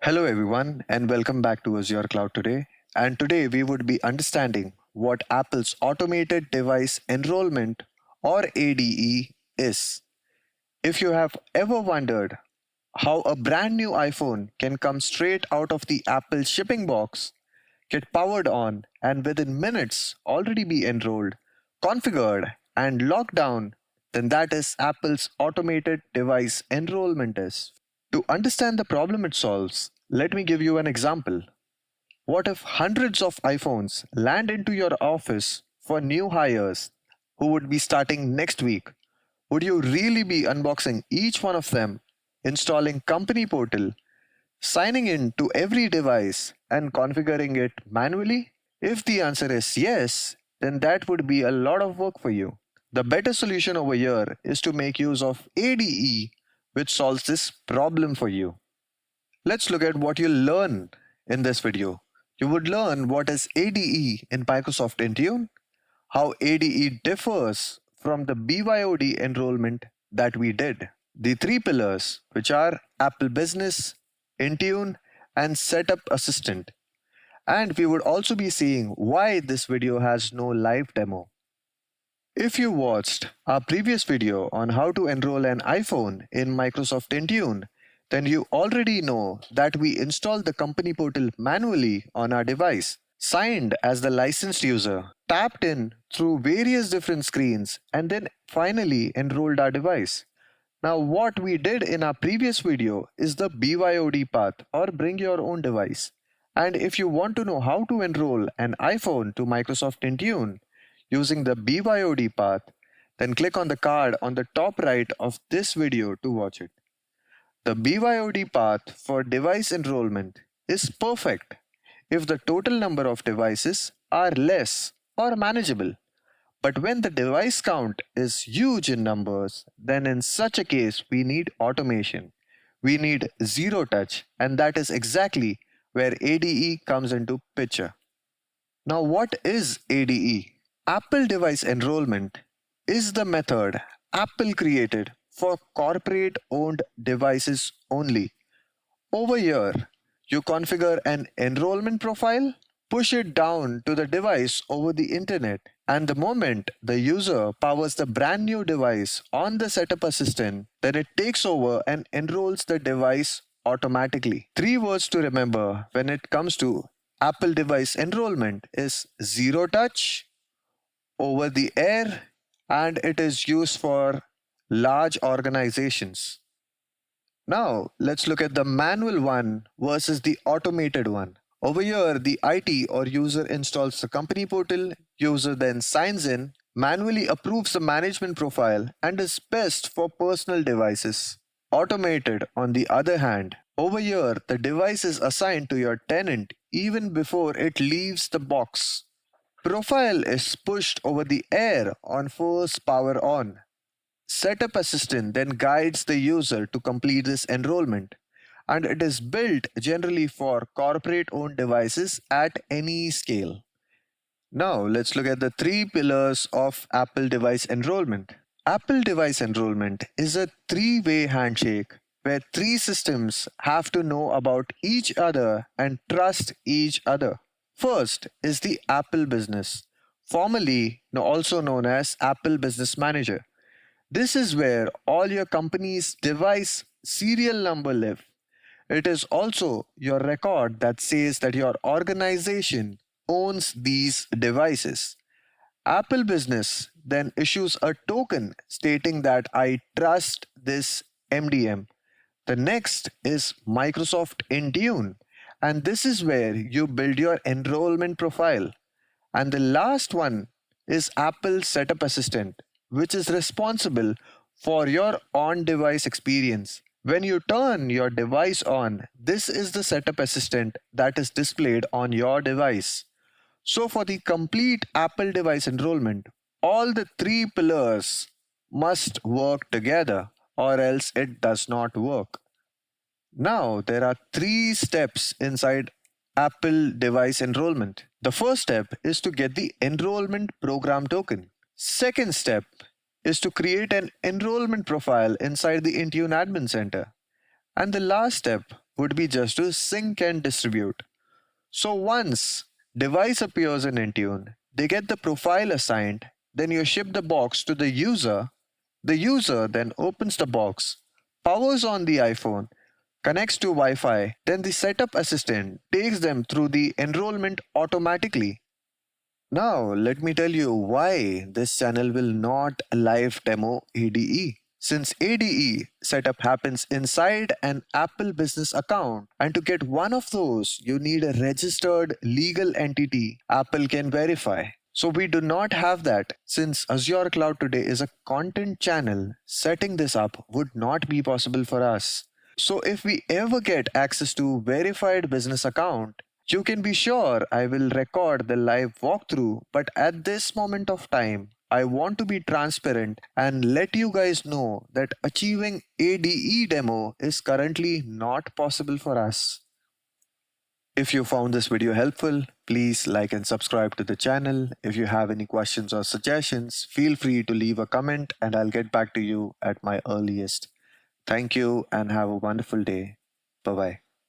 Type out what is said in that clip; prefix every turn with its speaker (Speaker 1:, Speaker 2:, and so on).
Speaker 1: Hello, everyone, and welcome back to Azure Cloud Today. And today we would be understanding what Apple's Automated Device Enrollment or ADE is. If you have ever wondered how a brand new iPhone can come straight out of the Apple shipping box, get powered on, and within minutes already be enrolled, configured, and locked down, then that is Apple's Automated Device Enrollment is. To understand the problem it solves, let me give you an example. What if hundreds of iPhones land into your office for new hires who would be starting next week? Would you really be unboxing each one of them, installing Company Portal, signing in to every device, and configuring it manually? If the answer is yes, then that would be a lot of work for you. The better solution over here is to make use of ADE, which solves this problem for you. Let's look at what you'll learn in this video. You would learn what is ADE in Microsoft Intune, how ADE differs from the BYOD enrollment that we did, the three pillars, which are Apple Business, Intune, and Setup Assistant. And we would also be seeing why this video has no live demo. If you watched our previous video on how to enroll an iPhone in Microsoft Intune, then you already know that we installed the company portal manually on our device, signed as the licensed user, tapped in through various different screens, and then finally enrolled our device. Now, what we did in our previous video is the BYOD path, or bring your own device. And if you want to know how to enroll an iPhone to Microsoft Intune using the BYOD path, then click on the card on the top right of this video to watch it. The BYOD path for device enrollment is perfect if the total number of devices are less or manageable. But when the device count is huge in numbers, then in such a case we need automation. We need zero touch, and that is exactly where ADE comes into picture. Now, what is ADE? Apple Device Enrollment is the method Apple created for corporate owned devices only. Over here, you configure an enrollment profile, push it down to the device over the internet, and the moment the user powers the brand new device on the setup assistant, then it takes over and enrolls the device automatically. Three words to remember when it comes to Apple device enrollment is zero touch, over the air, and it is used for large organizations. Now, let's look at the manual one versus the automated one. Over here, the IT or user installs the company portal, user then signs in, manually approves the management profile, and is best for personal devices. Automated, on the other hand, over here, the device is assigned to your tenant even before it leaves the box. Profile is pushed over the air on first power on. Setup Assistant then guides the user to complete this enrollment, and it is built generally for corporate owned devices at any scale. Now, let's look at the three pillars of Apple device enrollment. Apple device enrollment is a three-way handshake where three systems have to know about each other and trust each other. First is the Apple Business, formerly also known as Apple Business Manager. This is where all your company's device serial number live. It is also your record that says that your organization owns these devices. Apple Business then issues a token stating that I trust this MDM. The next is Microsoft Intune, and this is where you build your enrollment profile. And the last one is Apple Setup Assistant, which is responsible for your on-device experience. When you turn your device on, this is the setup assistant that is displayed on your device. So for the complete Apple device enrollment, all the three pillars must work together or else it does not work. Now there are three steps inside Apple device enrollment. The first step is to get the enrollment program token. Second step is to create an enrollment profile inside the Intune Admin Center. And the last step would be just to sync and distribute. So once device appears in Intune, they get the profile assigned, then you ship the box to the user. The user then opens the box, powers on the iPhone, connects to Wi Fi, then the setup assistant takes them through the enrollment automatically. Now, let me tell you why this channel will not live demo ADE. Since ADE setup happens inside an Apple business account, and to get one of those, you need a registered legal entity Apple can verify. So we do not have that. Since Azure Cloud Today is a content channel, setting this up would not be possible for us. So if we ever get access to verified business account, you can be sure I will record the live walkthrough, but at this moment of time, I want to be transparent and let you guys know that achieving ADE demo is currently not possible for us. If you found this video helpful, please like and subscribe to the channel. If you have any questions or suggestions, feel free to leave a comment and I'll get back to you at my earliest. Thank you and have a wonderful day. Bye bye.